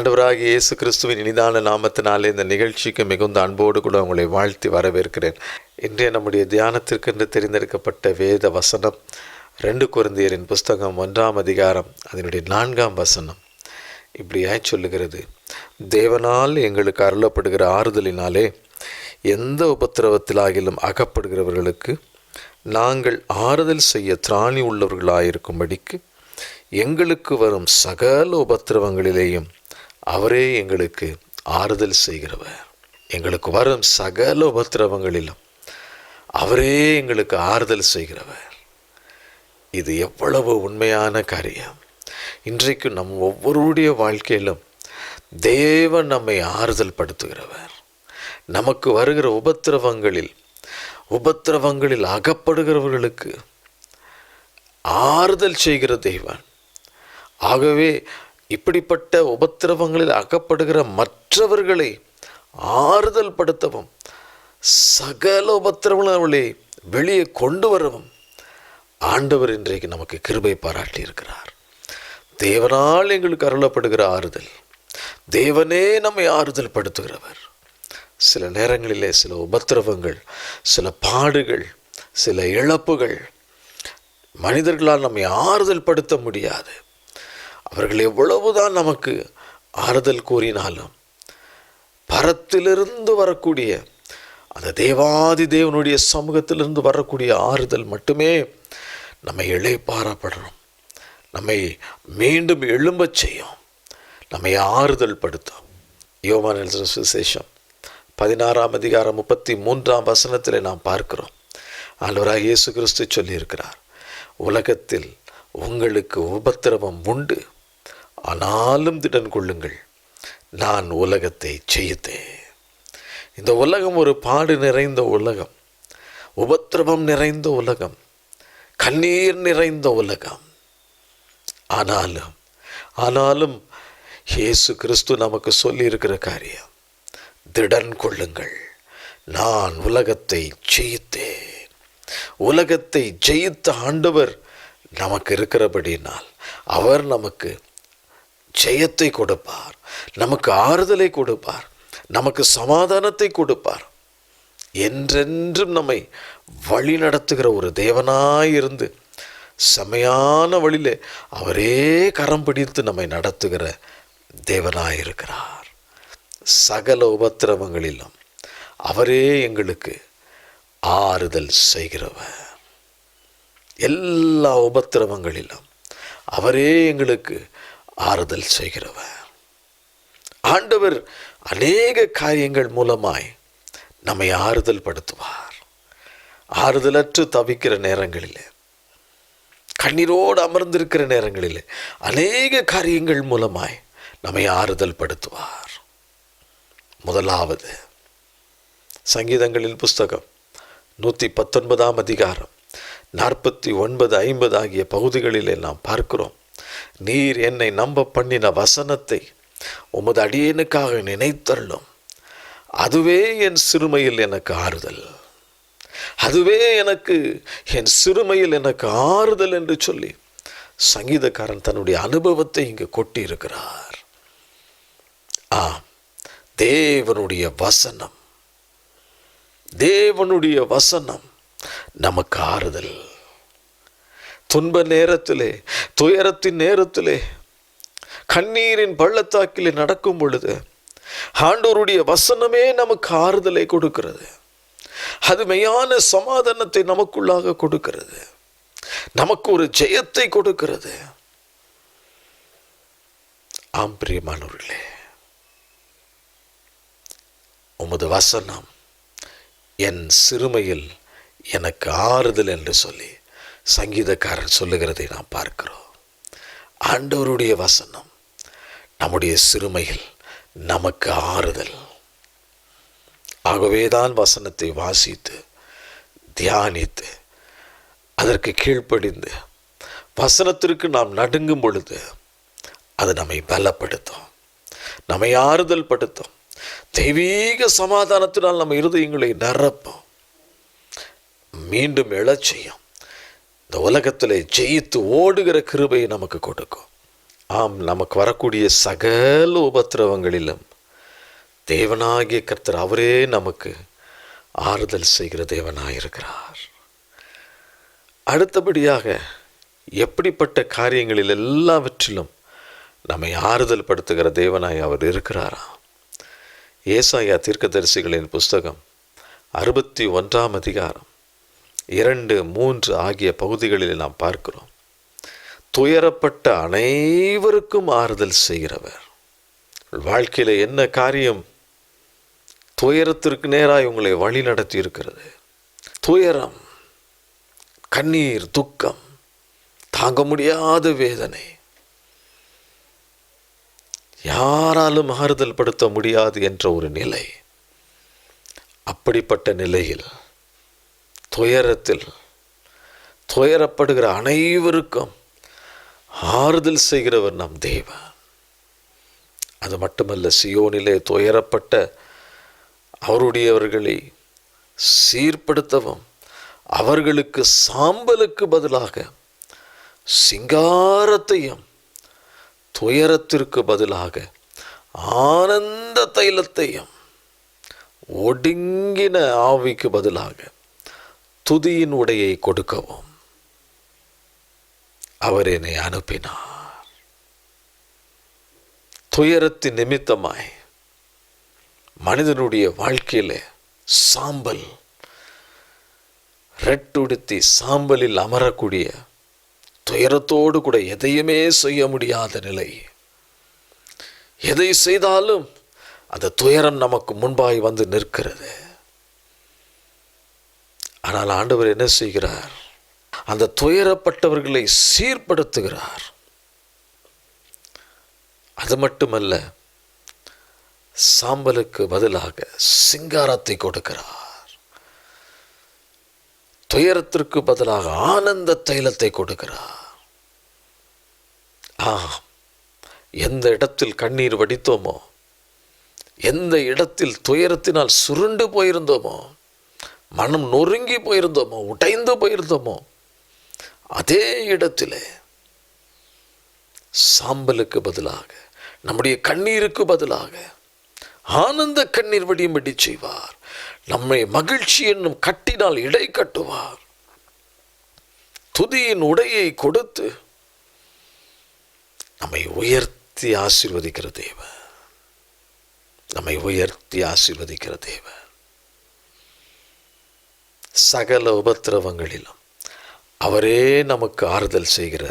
ஆண்டவராகிய இயேசு கிறிஸ்துவின் இனிதான நாமத்தினாலே இந்த நிகழ்ச்சிக்கு மிகுந்த அன்போடு கூட உங்களை வாழ்த்தி வரவேற்கிறேன். இன்றைய நம்முடைய தியானத்திற்கென்று தெரிந்தெடுக்கப்பட்ட வேத வசனம் 2 கொரிந்தியரின் புஸ்தகம் 1ஆம் அதிகாரம் அதனுடைய 4ஆம் வசனம் இப்படியாய் சொல்லுகிறது. தேவனால் எங்களுக்கு அருளப்படுகிற ஆறுதலினாலே எந்த உபத்திரவத்திலாகிலும் அகப்படுகிறவர்களுக்கு நாங்கள் ஆறுதல் செய்ய திராணி உள்ளவர்களாயிருக்கும்படிக்கு எங்களுக்கு வரும் சகல உபத்திரவங்களிலேயும் அவரே எங்களுக்கு ஆறுதல் செய்கிறவர். எங்களுக்கு வரும் சகல உபத்திரவங்களிலும் அவரே எங்களுக்கு ஆறுதல் செய்கிறவர். இது எவ்வளவு உண்மையான காரியம்! இன்றைக்கு நம் ஒவ்வொருடைய வாழ்க்கையிலும் தேவன் நம்மை ஆறுதல் படுத்துகிறவர். நமக்கு வருகிற உபத்திரவங்களில் அகப்படுகிறவர்களுக்கு ஆறுதல் செய்கிற தேவன். ஆகவே இப்படிப்பட்ட உபத்திரவங்களில் அகப்படுகிற மற்றவர்களை ஆறுதல் படுத்தவும் சகல உபத்திரவங்களை வெளியே கொண்டு வரவும் ஆண்டவர் இன்றைக்கு நமக்கு கிருபை பாராட்டி இருக்கிறார். தேவனால் எங்களுக்கு அருளப்படுகிற ஆறுதல், தேவனே நம்மை ஆறுதல் படுத்துகிறவர். சில நேரங்களிலே சில உபத்திரவங்கள், சில பாடுகள், சில இழப்புகள் மனிதர்களால் நம்மை ஆறுதல் படுத்த முடியாது. அவர்கள் எவ்வளவுதான் நமக்கு ஆறுதல் கூறினாலும் பரத்திலிருந்து வரக்கூடிய அந்த தேவாதி தேவனுடைய சமூகத்திலிருந்து வரக்கூடிய ஆறுதல் மட்டுமே நம்மை இளைப்பாறப்படணும், நம்மை மீண்டும் எழும்பச் செய்யும், நம்மை ஆறுதல் படுத்தும். யோவான் எழுதின சுவிசேஷம் 16ஆம் அதிகாரம் 33ஆம் வசனத்தில் நாம் பார்க்கிறோம். ஆண்டவராகிய இயேசு கிறிஸ்து சொல்லியிருக்கிறார், உலகத்தில் உங்களுக்கு உபத்திரவம் உண்டு, ஆனாலும் திடன் கொள்ளுங்கள், நான் உலகத்தை ஜெயித்தேன். இந்த உலகம் ஒரு பாடு நிறைந்த உலகம், உபத்திரவம் நிறைந்த உலகம், கண்ணீர் நிறைந்த உலகம். ஆனாலும் இயேசு கிறிஸ்து நமக்கு சொல்லியிருக்கிற காரியம், திடன் கொள்ளுங்கள், நான் உலகத்தை ஜெயித்தேன். உலகத்தை ஜெயித்த ஆண்டவர் நமக்கு இருக்கிறபடினால் அவர் நமக்கு ஜெயத்தை கொடுப்பார், நமக்கு ஆறுதலை கொடுப்பார், நமக்கு சமாதானத்தை கொடுப்பார். என்றென்றும் நம்மை வழி நடத்துகிற ஒரு தேவனாயிருந்து செமையான வழியிலே அவரே கரம் பிடித்து நம்மை நடத்துகிற தேவனாயிருக்கிறார். சகல உபத்திரவங்களிலும் அவரே எங்களுக்கு ஆறுதல் செய்கிறவர். எல்லா உபத்திரவங்களிலும் அவரே எங்களுக்கு ஆறுதல் செய்கிறவர். ஆண்டவர் அநேக காரியங்கள் மூலமாய் நம்மை ஆறுதல் படுத்துவார். ஆறுதலற்று தவிக்கிற நேரங்களில், கண்ணீரோடு அமர்ந்திருக்கிற நேரங்களில் அநேக காரியங்கள் மூலமாய் நம்மை ஆறுதல் படுத்துவார். முதலாவது, சங்கீதங்களின் புஸ்தகம் 119ஆம் அதிகாரம் 49, 50 ஆகிய பகுதிகளிலே நாம் பார்க்கிறோம். நீர் என்னை நம்ப பண்ணின வசனத்தை உமது அடியேனுக்காக நினைத்தருளும், அதுவே என் சிறுமையில் எனக்கு ஆறுதல், அதுவே எனக்கு என் சிறுமையில் எனக்கு ஆறுதல் என்று சொல்லி சங்கீதக்காரன் தன்னுடைய அனுபவத்தை இங்கு கொட்டி இருக்கிறார். தேவனுடைய வசனம் நமக்கு ஆறுதல். துன்ப நேரத்திலே, துயரத்தின் நேரத்திலே, கண்ணீரின் பள்ளத்தாக்கிலே நடக்கும் பொழுது ஆண்டவருடைய வசனமே நமக்கு ஆறுதலை கொடுக்கிறது. அது மெய்யான சமாதானத்தை நமக்குள்ளாக கொடுக்கிறது, நமக்கு ஒரு ஜெயத்தை கொடுக்கிறது. ஆம் பிரியமானவர்களே, உமது வசனம் என் சிறுமையில் எனக்கு ஆறுதல் என்று சொல்லி சங்கீதக்காரன் சொல்லுகிறதை நாம் பார்க்கிறோம். ஆண்டவருடைய வசனம் நம்முடைய சிறுமையில் நமக்கு ஆறுதல். ஆகவேதான் வசனத்தை வாசித்து தியானித்து அதற்கு கீழ்ப்படிந்து வசனத்திற்கு நாம் நடுங்கும் பொழுது அது நம்மை பலப்படுத்தும், நம்மை ஆறுதல் படுத்தும், தெய்வீக சமாதானத்தினால் நம்ம இருதயங்களை நிரப்பும், மீண்டும் எழச் செய்யும், இந்த உலகத்தில் ஜெயித்து ஓடுகிற கிருபையை நமக்கு கொடுக்கும். ஆம், நமக்கு வரக்கூடிய சகல உபத்திரவங்களிலும் தேவனாகிய கர்த்தர் அவரே நமக்கு ஆறுதல் செய்கிற தேவனாயிருக்கிறார். அடுத்தபடியாக எப்படிப்பட்ட காரியங்களில் எல்லாவற்றிலும் நம்மை ஆறுதல் படுத்துகிற தேவனாய் அவர் இருக்கிறாரா? ஏசாயா தீர்க்கதரிசிகளின் புஸ்தகம் 61 அதிகாரம் 2, 3 ஆகிய பகுதிகளில் நாம் பார்க்கிறோம். துயரப்பட்ட அனைவருக்கும் ஆறுதல் செய்கிறவர். வாழ்க்கையில் என்ன காரியம் துயரத்திற்கு நேராக உங்களை வழி நடத்தி இருக்கிறது? துயரம், கண்ணீர், துக்கம், தாங்க முடியாத வேதனை, யாராலும் ஆறுதல் படுத்த முடியாது என்ற ஒரு நிலை. அப்படிப்பட்ட நிலையில் துயரத்தில் துயரப்படுகிற அனைவருக்கும் ஆறுதல் செய்கிறவர் நம் தேவன். அது மட்டுமல்ல, சியோனிலே துயரப்பட்ட அவருடையவர்களை சீர்படுத்தவும் அவர்களுக்கு சாம்பலுக்கு பதிலாக சிங்காரத்தையும் துயரத்திற்கு பதிலாக ஆனந்த தைலத்தையும் ஒடுங்கின ஆவிக்கு பதிலாக துதியின் உடையை கொடுக்கவும் அவர் என்னை அனுப்பினார். துயரத்தின் நிமித்தமாய் மனிதனுடைய வாழ்க்கையில சாம்பல், ரெட்டுடுத்தி சாம்பலில் அமரக்கூடிய, துயரத்தோடு கூட எதையுமே செய்ய முடியாத நிலை. எதை செய்தாலும் அந்த துயரம் நமக்கு முன்பாய் வந்து நிற்கிறது. ஆனால் ஆண்டவர் என்ன செய்கிறார்? அந்த துயரப்பட்டவர்களை சீர்படுத்துகிறார். அது மட்டுமல்ல, சாம்பலுக்கு பதிலாக சிங்காரத்தை கொடுக்கிறார். துயரத்திற்கு பதிலாக ஆனந்த தைலத்தை கொடுக்கிறார். எந்த இடத்தில் கண்ணீர் வடித்தோமோ, எந்த இடத்தில் துயரத்தினால் சுருண்டு போயிருந்தோமோ, மனம் நொறுங்கி போயிருந்தோமோ, உடைந்து போயிருந்தோமோ, அதே இடத்திலே சாம்பலுக்கு பதிலாக, நம்முடைய கண்ணீருக்கு பதிலாக ஆனந்த கண்ணீர் வடியும்படி செய்வார். நம்மை மகிழ்ச்சி என்னும் கட்டினால் இடை கட்டுவார். துதியின் உடையை கொடுத்து நம்மை உயர்த்தி ஆசீர்வதிக்கிற தேவன். நம்மை உயர்த்தி ஆசீர்வதிக்கிற தேவன். சகல உபத்திரவங்களிலும் அவரே நமக்கு ஆறுதல் செய்கிற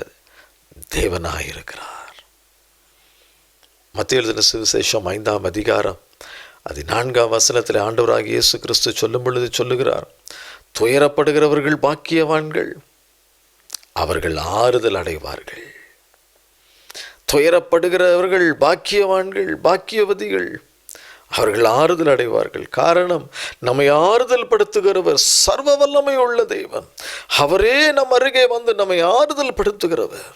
தேவனாயிருக்கிறார். மத்தேயு எழுதின சுவிசேஷம் 5 அதிகாரம் 14 ஆண்டவராகிய இயேசு கிறிஸ்து சொல்லும் பொழுது சொல்லுகிறார், துயரப்படுகிறவர்கள் பாக்கியவான்கள், அவர்கள் ஆறுதல் அடைவார்கள். துயரப்படுகிறவர்கள் பாக்கியவான்கள், பாக்கியவதிகள், அவர்கள் ஆறுதல் அடைவார்கள். காரணம், நம்மை ஆறுதல் படுத்துகிறவர் சர்வ வல்லமை உள்ள தேவன். அவரே நம் அருகே வந்து நம்மை ஆறுதல் படுத்துகிறவர்.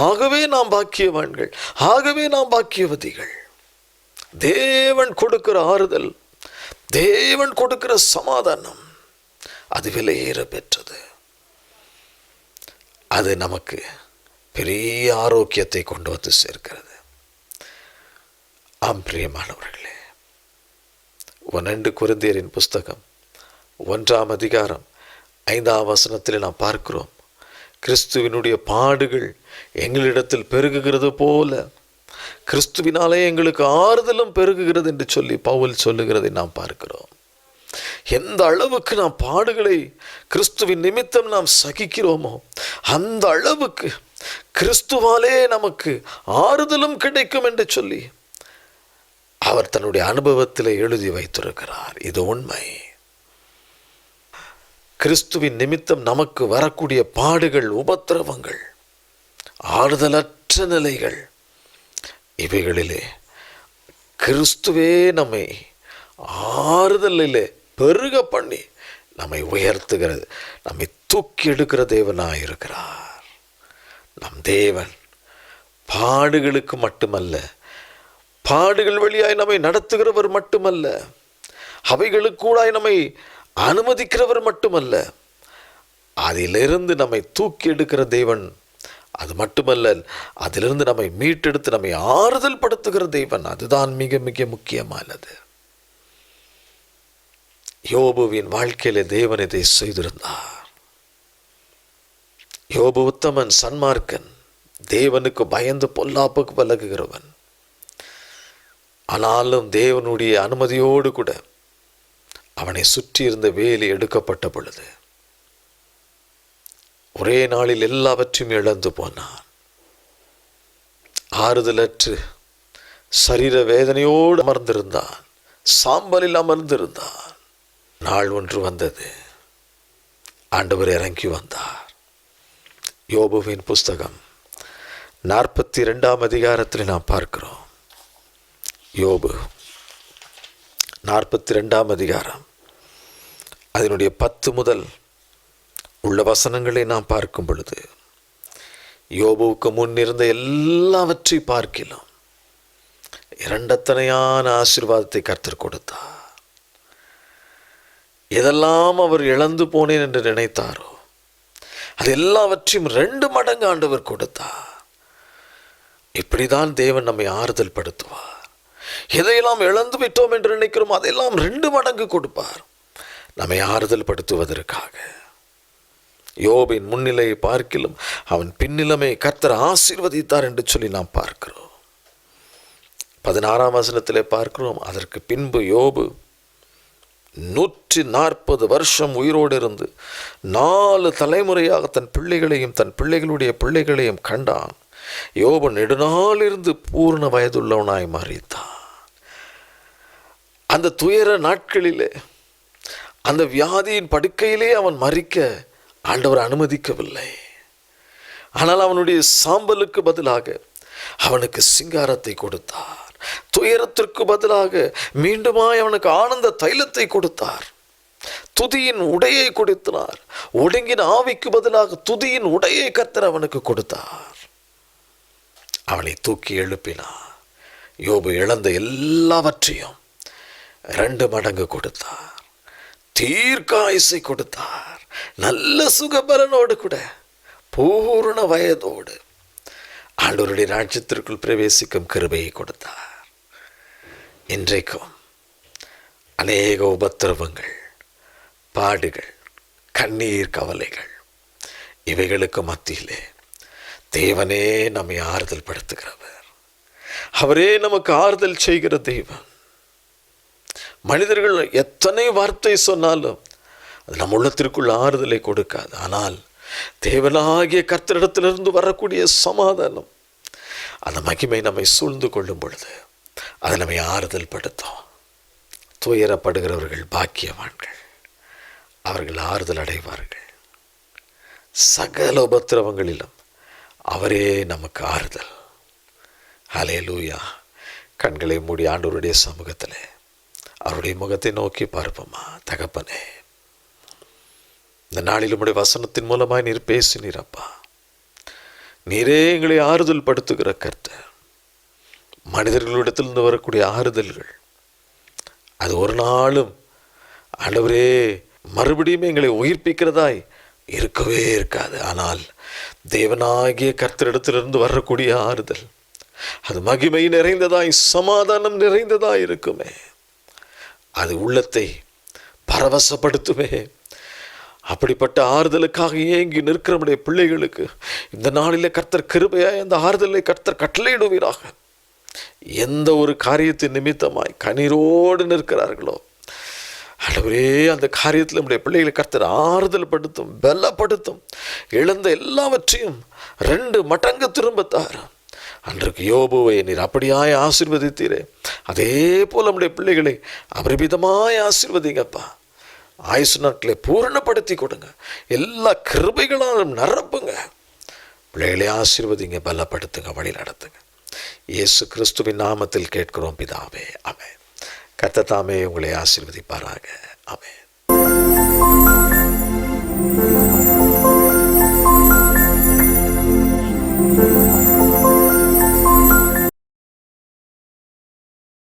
ஆகவே நாம் பாக்கியவான்கள், ஆகவே நாம் பாக்கியவதிகள். தேவன் கொடுக்கிற ஆறுதல், தேவன் கொடுக்கிற சமாதானம், அது விலையேற பெற்றது. அது நமக்கு பெரிய ஆரோக்கியத்தை கொண்டு வந்து சேர்க்கிறது. ஆம் பிரியமானவர்களே, 1 கொரிந்தியரின் புஸ்தகம் 1 அதிகாரம் 5 நாம் பார்க்கிறோம், கிறிஸ்துவினுடைய பாடுகள் எங்களிடத்தில் பெருகுகிறது போல கிறிஸ்துவினாலே எங்களுக்கு ஆறுதலும் பெருகுகிறது என்று சொல்லி பவுல் சொல்லுகிறதை நாம் பார்க்கிறோம். எந்த அளவுக்கு நாம் பாடுகளை கிறிஸ்துவின் நிமித்தம் நாம் சகிக்கிறோமோ, அந்த அளவுக்கு கிறிஸ்துவாலே நமக்கு ஆறுதலும் கிடைக்கும் என்று சொல்லி அவர் தன்னுடைய அனுபவத்தில் எழுதி வைத்திருக்கிறார். இது உண்மை. கிறிஸ்துவின் நிமித்தம் நமக்கு வரக்கூடிய பாடுகள், உபத்திரவங்கள், ஆறுதலற்ற நிலைகள், இவைகளிலே கிறிஸ்துவே நம்மை ஆறுதலிலே பெருக பண்ணி நம்மை உயர்த்துகிறது, நம்மை தூக்கி எடுக்கிற தேவனாயிருக்கிறார். நம் தேவன் பாடுகளுக்கு மட்டுமல்ல, பாடுகள் வழியாய் நம்மை நடத்துகிறவர் மட்டுமல்ல, அவைகளுக்கூடாய் நம்மை அனுமதிக்கிறவர் மட்டுமல்ல, அதிலிருந்து நம்மை தூக்கி எடுக்கிற தேவன், அது மட்டுமல்ல, அதிலிருந்து நம்மை மீட்டெடுத்து நம்மை ஆறுதல் படுத்துகிற தேவன். அதுதான் மிக மிக முக்கியமானது. யோபுவின் வாழ்க்கையில தேவன் இதை செய்திருந்தார். யோபு உத்தமன், சன்மார்க்கன், தேவனுக்கு பயந்து பொல்லாப்புக்கு விலகுகிறவன். ஆனாலும் தேவனுடைய அனுமதியோடு கூட அவனை சுற்றி இருந்த வேலி எடுக்கப்பட்ட பொழுது ஒரே நாளில் எல்லாவற்றையும் இழந்து போனான். ஆறுதலற்று சரீர வேதனையோடு அமர்ந்திருந்தான், சாம்பலில் அமர்ந்திருந்தான். நாள் ஒன்று வந்தது, ஆண்டவர் இறங்கி வந்தார். யோபுவின் புஸ்தகம் 42ஆம் அதிகாரத்தில் நாம் பார்க்கிறோம். யோபு 42ஆம் அதிகாரம் அதனுடைய 10 முதல் உள்ள வசனங்களை நாம் பார்க்கும் பொழுது, யோபுவுக்கு முன்னிருந்த எல்லாவற்றை பார்க்கிலும் இரண்டத்தனையான ஆசீர்வாதத்தை கர்த்தர் கொடுத்தார். எதெல்லாம் அவர் இழந்து போனேன் என்று நினைத்தாரோ அது எல்லாவற்றையும் 2 மடங்கு ஆண்டவர் கொடுத்தார். இப்படிதான் தேவன் நம்மை ஆறுதல் படுத்துவார். எதையெல்லாம் இழந்து விட்டோம் என்று நினைக்கிறோம் அதையெல்லாம் 2 மடங்கு கொடுப்பார், நம்மை ஆறுதல் படுத்துவதற்காக. யோபின் முன்னிலையை பார்க்கிலும் அவன் பின்னிலைமை கர்த்தர் ஆசீர்வதித்தார் என்று சொல்லி நாம் பார்க்கிறோம். 16ஆம் வசனத்திலே பார்க்கிறோம், அதற்கு பின்பு யோபு 140 வருஷம் உயிரோடு இருந்து 4 தலைமுறையாக தன் பிள்ளைகளையும் தன் பிள்ளைகளுடைய பிள்ளைகளையும் கண்டான். யோபு நெடுநாள் இருந்து பூர்ண வயதுள்ளவனாய் மாறித்தான். அந்த துயர நாட்களிலே, அந்த வியாதியின் படுக்கையிலே அவன் மரிக்க ஆண்டவர் அனுமதிக்கவில்லை. ஆனால் அவனுடைய சாம்பலுக்கு பதிலாக அவனுக்கு சிங்காரத்தை கொடுத்தார். துயரத்திற்கு பதிலாக மீண்டுமாய் அவனுக்கு ஆனந்த தைலத்தை கொடுத்தார். துதியின் உடையை கொடுத்தார். ஒடுங்கின ஆவிக்கு பதிலாக துதியின் உடையை கர்த்தர் அவனுக்கு கொடுத்தார். அவனை தூக்கி எழுப்பினார். யோபு இழந்த எல்லாவற்றையும் 2 மடங்கு கொடுத்தார். தீர்க்காயுசை கொடுத்தார். நல்ல சுகபலனோடு கூட பூர்ண வயதோடு ஆண்டவருடைய ராஜ்யத்திற்குள் பிரவேசிக்கும் கிருபையை கொடுத்தார். இன்றைக்கும் அநேக உபத்திரவங்கள், பாடுகள், கண்ணீர், கவலைகள், இவைகளுக்கு மத்தியிலே தேவனே நம்மை ஆறுதல் படுத்துகிறவர். அவரே நமக்கு ஆறுதல் செய்கிற தெய்வம். மனிதர்கள் எத்தனை வார்த்தை சொன்னாலும் அது நம் உள்ளத்திற்குள் ஆறுதலை கொடுக்காது. ஆனால் தேவனாகிய கர்த்தரிடத்திலிருந்து வரக்கூடிய சமாதானம், அந்த மகிமை நம்மை சூழ்ந்து கொள்ளும் பொழுது அது நம்மை ஆறுதல் படுத்தும். துயரப்படுகிறவர்கள் பாக்கியவான்கள், அவர்கள் ஆறுதல் அடைவார்கள். சகல உபத்திரவங்களிலும் அவரே நமக்கு ஆறுதல். ஹல்லேலூயா. கண்களை மூடி ஆண்டவருடைய சமூகத்தில் அவருடைய முகத்தை நோக்கி பார்ப்போமா. தகப்பனே, இந்த நாளில் உம்முடைய வசனத்தின் மூலமாய் நீர் பேசினீரப்பா. நீரே எங்களை ஆறுதல் படுத்துகிற கர்த்தர். மனிதர்களிடத்திலிருந்து வரக்கூடிய ஆறுதல்கள் அது ஒரு நாளும் ஆண்டவரே மறுபடியும் எங்களை உயிர்ப்பிக்கிறதாய் இருக்கவே இருக்காது. ஆனால் தேவனாகிய கர்த்தரிடத்திலிருந்து வரக்கூடிய ஆறுதல் அது மகிமை நிறைந்ததாய், சமாதானம் நிறைந்ததாய் இருக்குமே. அது உள்ளத்தை பரவசப்படுத்துமே. அப்படிப்பட்ட ஆறுதலுக்காக ஏங்கி நிற்கிற நம்முடைய பிள்ளைகளுக்கு இந்த நாளிலே கர்த்தர் கிருபையாய் அந்த ஆறுதலை கர்த்தர் கட்டளையிடுவீராக. எந்த ஒரு காரியத்தின் நிமித்தமாய் கண்ணீரோடு நிற்கிறார்களோ ஆண்டவரே, அந்த காரியத்தில் நம்முடைய பிள்ளைகளை கர்த்தர் ஆறுதல் படுத்தும், பலப்படுத்தும். இழந்த எல்லாவற்றையும் 2 மடங்கு திரும்பத்தார். அன்றைக்கு யோபுவை நீர் அப்படியாய் ஆசீர்வதித்தீரே, அதே போல் நம்முடைய பிள்ளைகளை அபரிமிதமாய் ஆசீர்வதிங்கப்பா. ஆயுசு நாட்களை பூரணப்படுத்தி கொடுங்க. எல்லா கிருபைகளாலும் நிரப்புங்க. பிள்ளைகளை ஆசீர்வதிங்க, பலப்படுத்துங்க, வழி நடத்துங்க. இயேசு கிறிஸ்துவின் நாமத்தில் கேட்கிறோம் பிதாவே, ஆமென். கர்த்தர் தாமே உங்களை ஆசீர்வதிப்பாராக. ஆமென்.